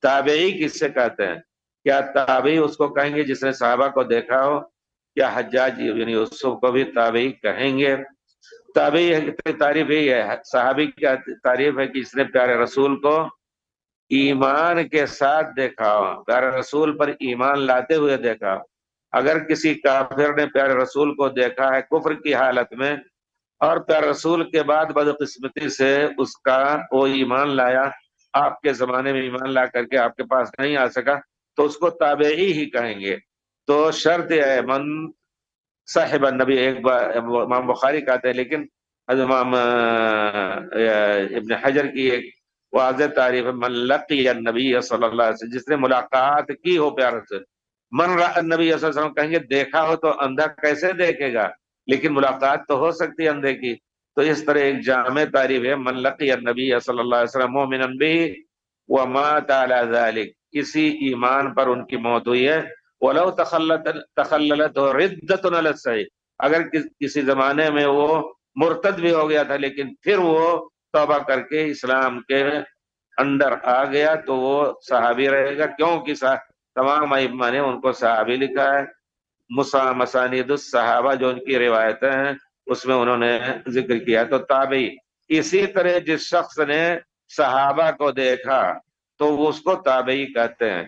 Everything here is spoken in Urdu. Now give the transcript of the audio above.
تابعی کس سے کہتے ہیں؟ کیا تابعی اس کو کہیں گے جس نے صحابہ کو دیکھا ہو؟ کیا حجاج یعنی یوسف کو بھی تابعی کہیں گے؟ تابعی کی تعریف یہی ہے، صحابی کی تعریف ہے کہ جس نے پیارے رسول کو ایمان کے ساتھ دیکھا ہو، پیارے رسول پر ایمان لاتے ہوئے دیکھا ہو۔ اگر کسی کافر نے پیارے رسول کو دیکھا ہے کفر کی حالت میں، اور پیارے رسول کے بعد بدقسمتی سے اس کا وہ ایمان لایا، آپ کے زمانے میں ایمان لا کر کے آپ کے پاس نہیں آ سکا، تو اس کو تابعی ہی کہیں گے۔ تو شرط ہے من صاحب النبی، ایک بار امام بخاری کہتے ہیں، لیکن امام ابن حجر کی ایک واضح تعریف ہے، من لقی النبی صلی اللہ علیہ وسلم، جس نے ملاقات کی ہو پیارے سے۔ من رأى النبی صلی اللہ علیہ وسلم کہیں گے دیکھا ہو تو اندھا کیسے دیکھے گا، لیکن ملاقات تو ہو سکتی ہے اندھے کی۔ تو اس طرح ایک جامع تعریف ہے، من لقی النبی صلی اللہ علیہ وسلم مؤمنا به ومات على ذلك، کسی ایمان پر ان کی موت ہوئی ہے، ولو تخللت ردت علی الصحیح، اگر کسی زمانے میں وہ مرتد بھی ہو گیا تھا لیکن پھر وہ توبہ کر کے اسلام کے اندر آ گیا تو وہ صحابی رہے گا، کیونکہ تمام ائمہ نے ان کو صحابی لکھا ہے۔ مسانید الصحابہ جو ان کی روایتیں ہیں اس میں انہوں نے ذکر کیا۔ تو تابعی اسی طرح جس شخص نے صحابہ کو دیکھا تو وہ اس کو تابعی کہتے ہیں۔